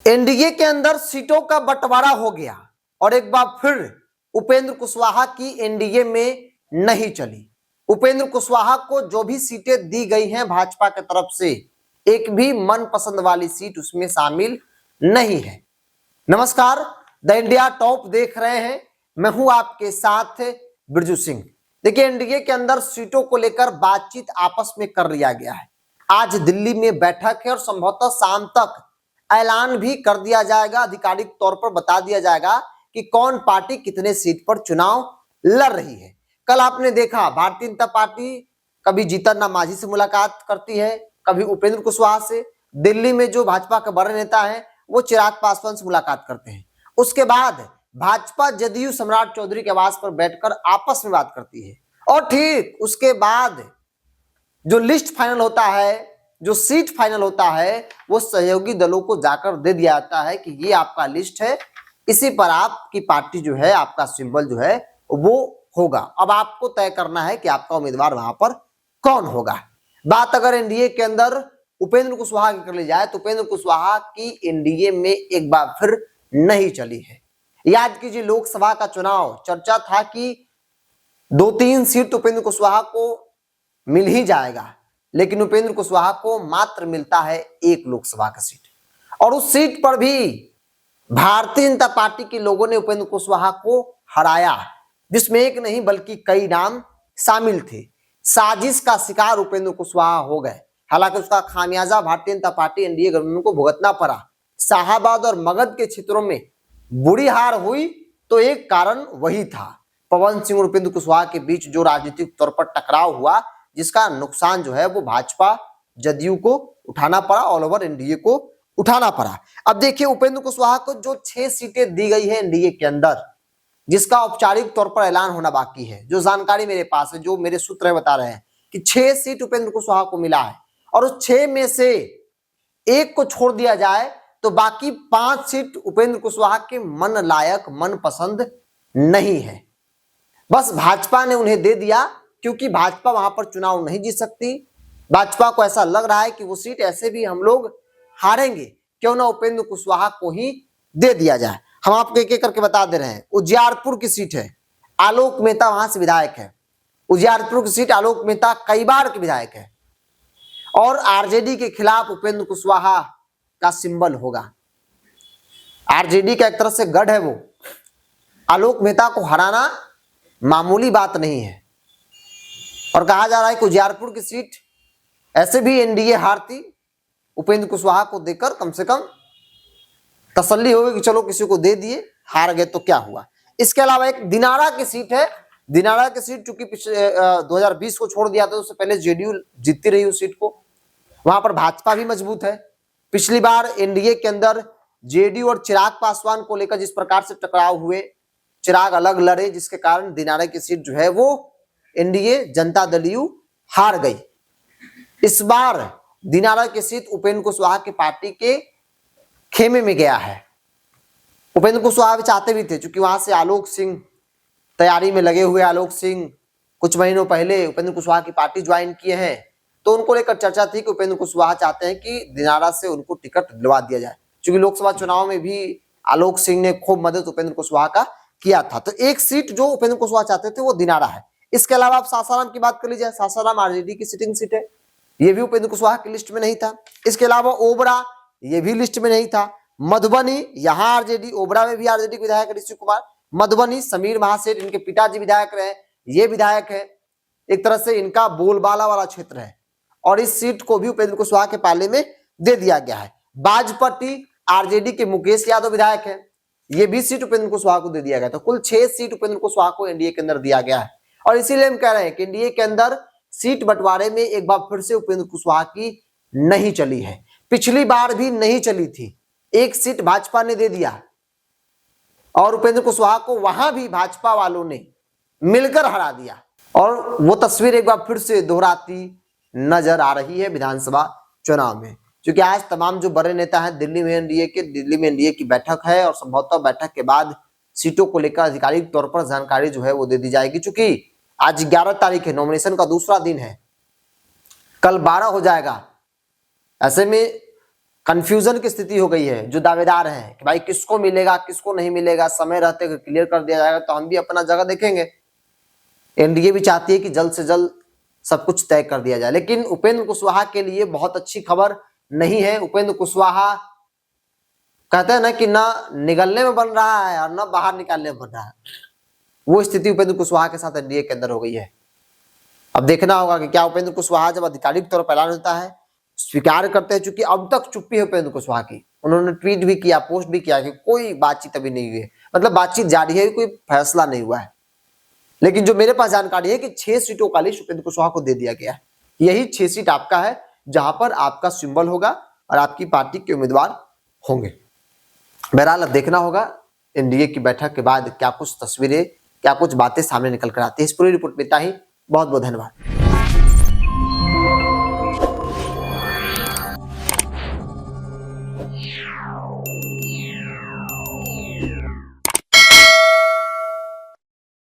NDA के अंदर सीटों का बंटवारा हो गया और एक बार फिर उपेंद्र कुशवाहा की एनडीए में नहीं चली। उपेंद्र कुशवाहा को जो भी सीटें दी गई हैं भाजपा की तरफ से, एक भी मनपसंद वाली सीट उसमें शामिल नहीं है। नमस्कार, द इंडिया टॉप देख रहे हैं, मैं हूं आपके साथ बिरजू सिंह। देखिए, एनडीए के अंदर सीटों को लेकर बातचीत आपस में कर लिया गया है। आज दिल्ली में बैठक है और संभवतः शाम तक ऐलान भी कर दिया जाएगा, आधिकारिक तौर पर बता दिया जाएगा कि कौन पार्टी कितने सीट पर चुनाव लड़ रही है। कल आपने देखा भारतीय जनता पार्टी कभी जीतन राम मांझी से मुलाकात करती है, कभी उपेंद्र कुशवाहा से। दिल्ली में जो भाजपा के बड़े नेता हैं वो चिराग पासवान से मुलाकात करते हैं। उसके बाद भाजपा जदयू सम्राट चौधरी के आवास पर बैठकर आपस में बात करती है और ठीक उसके बाद जो लिस्ट फाइनल होता है, जो सीट फाइनल होता है, वो सहयोगी दलों को जाकर दे दिया जाता है कि ये आपका लिस्ट है, इसी पर आपकी पार्टी जो है, आपका सिंबल जो है वो होगा। अब आपको तय करना है कि आपका उम्मीदवार वहां पर कौन होगा। बात अगर एनडीए के अंदर उपेंद्र कुशवाहा की कर ली जाए तो उपेंद्र कुशवाहा की एनडीए में एक बार फिर नहीं चली है। याद कीजिए, लोकसभा का चुनाव चर्चा था कि 2-3 सीट उपेंद्र कुशवाहा को मिल ही जाएगा, लेकिन उपेंद्र कुशवाहा को मात्र मिलता है एक लोकसभा का सीट और उस सीट पर भी भारतीय जनता पार्टी के लोगों ने उपेंद्र कुशवाहा को हराया, जिसमें एक नहीं बल्कि कई नाम शामिल थे। साजिश का शिकार उपेंद्र कुशवाहा हो गए। हालांकि उसका खामियाजा Bharatiya Janata party NDA government को भुगतना पड़ा। शाहाबाद और मगध के क्षेत्रों में बुरी हार हुई तो एक कारण वही था, पवन सिंह और उपेंद्र कुशवाहा के बीच जो राजनीतिक तौर पर टकराव हुआ, जिसका नुकसान जो है वो भाजपा जदयू को उठाना पड़ा, ऑल ओवर एनडीए को उठाना पड़ा। अब देखिए, उपेंद्र कुशवाहा को जो 6 सीटें दी गई है एनडीए के अंदर, जिसका औपचारिक तौर पर ऐलान होना बाकी है, जो जानकारी मेरे पास है, जो मेरे सूत्र बता रहे हैं कि 6 सीट उपेंद्र कुशवाहा को मिला है और उस 6 में से एक को छोड़ दिया जाए तो बाकी 5 सीट उपेंद्र कुशवाहा के मन लायक, मन पसंद नहीं है। बस भाजपा ने उन्हें दे दिया क्योंकि भाजपा वहां पर चुनाव नहीं जीत सकती। भाजपा को ऐसा लग रहा है कि वो सीट ऐसे भी हम लोग हारेंगे, क्यों ना उपेंद्र कुशवाहा को ही दे दिया जाए। हम आपको एक एक करके बता दे रहे हैं। उजियारपुर की सीट है, आलोक मेहता वहां से विधायक है। उजियारपुर की सीट आलोक मेहता कई बार के विधायक है और आरजेडी के खिलाफ उपेंद्र कुशवाहा का सिंबल होगा। आरजेडी का एक तरह से गढ़ है वो। आलोक मेहता को हराना मामूली बात नहीं है और कहा जा रहा है कि उजियारपुर की सीट ऐसे भी एनडीए हारती, उपेंद्र कुशवाहा को देकर कम से कम तसल्ली होगी कि चलो किसी को दे दिए, हार गए तो क्या हुआ। इसके अलावा एक दिनारा की सीट है। दिनारा की सीट चूंकि 2020 को छोड़ दिया था, उससे पहले जेडीयू जीतती रही उस सीट को। वहां पर भाजपा भी मजबूत है। पिछली बार एनडीए के अंदर जेडीयू और चिराग पासवान को लेकर जिस प्रकार से टकराव हुए, चिराग अलग लड़े, जिसके कारण दिनारा की सीट जो है वो एनडीए जनता दल यू हार गई। इस बार दिनारा की सीट उपेंद्र कुशवाहा की पार्टी के खेमे में गया है। उपेंद्र कुशवाहा भी चाहते भी थे, क्योंकि वहां से आलोक सिंह तैयारी में लगे हुए। आलोक सिंह कुछ महीनों पहले उपेंद्र कुशवाहा की पार्टी ज्वाइन किए हैं, तो उनको लेकर चर्चा थी कि उपेंद्र कुशवाहा चाहते हैं कि दिनारा से उनको टिकट दिलवा दिया जाए, क्योंकि लोकसभा चुनाव में भी आलोक सिंह ने खूब मदद उपेंद्र कुशवाहा का किया था। तो एक सीट जो उपेंद्र कुशवाहा चाहते थे वो दिनारा है। इसके अलावा आप सासाराम की बात कर लीजिए। सासाराम आरजेडी की सिटिंग सीट है, ये भी उपेंद्र कुशवाहा की लिस्ट में नहीं था। इसके अलावा ओबरा, ये भी लिस्ट में नहीं था। मधुबनी, यहाँ आरजेडी, ओबरा में भी आरजेडी के विधायक ऋषि कुमार। मधुबनी, समीर महासेठ, इनके पिताजी विधायक रहे, ये विधायक है। एक तरह से इनका बोलबाला वाला क्षेत्र है और इस सीट को भी उपेंद्र कुशवाहा के पाले में दे दिया गया है। बाजपट्टी, आरजेडी के मुकेश यादव विधायक है, ये भी सीट उपेंद्र कुशवाहा को दे दिया गया। तो कुल 6 सीट उपेंद्र कुशवाहा को एनडीए के अंदर दिया गया है और इसीलिए हम कह रहे हैं कि एनडीए के अंदर सीट बंटवारे में एक बार फिर से उपेंद्र कुशवाहा की नहीं चली है। पिछली बार भी नहीं चली थी, एक सीट भाजपा ने दे दिया और उपेंद्र कुशवाहा को वहां भी भाजपा वालों ने मिलकर हरा दिया और वो तस्वीर एक बार फिर से दोहराती नजर आ रही है विधानसभा चुनाव में। क्योंकि आज तमाम जो बड़े नेता हैं दिल्ली में एनडीए की बैठक है और संभवतः बैठक के बाद सीटों को लेकर आधिकारिक तौर पर जानकारी जो है वो दे दी जाएगी। चूंकि आज 11 तारीख है, नॉमिनेशन का दूसरा दिन है, कल 12 हो जाएगा। ऐसे में कंफ्यूजन की स्थिति हो गई है। जो दावेदार हैं कि भाई किसको मिलेगा किसको नहीं मिलेगा, समय रहते क्लियर कर दिया जाएगा, तो हम भी अपना जगह देखेंगे। एनडीए भी चाहती है कि जल्द से जल्द सब कुछ तय कर दिया जाए, लेकिन उपेंद्र कुशवाहा के लिए बहुत अच्छी खबर नहीं है। उपेंद्र कुशवाहा कहते हैं ना कि ना निगलने में बन रहा है और ना बाहर निकालने में बन रहा है, वो स्थिति उपेंद्र कुशवाहा के साथ एनडीए के अंदर हो गई है। अब देखना होगा कि क्या उपेंद्र कुशवाहा जब आधिकारिक तौर पर ऐलान होता है स्वीकार करते हैं, चूंकि अब तक चुप्पी है उपेंद्र कुशवाहा की। उन्होंने ट्वीट भी किया, पोस्ट भी किया कि कोई बातचीत अभी नहीं हुई है, मतलब बातचीत जारी है, कोई फैसला नहीं हुआ है। लेकिन जो मेरे पास जानकारी है कि 6 सीटों का लिस्ट उपेंद्र कुशवाहा को दे दिया गया है। यही 6 सीट आपका है जहां पर आपका सिंबल होगा और आपकी पार्टी के उम्मीदवार होंगे। बहरहाल अब देखना होगा एनडीए की बैठक के बाद क्या कुछ तस्वीरें, क्या कुछ बातें सामने निकल कर आती है। इस पूरी रिपोर्ट में इतना ही। बहुत बहुत धन्यवाद।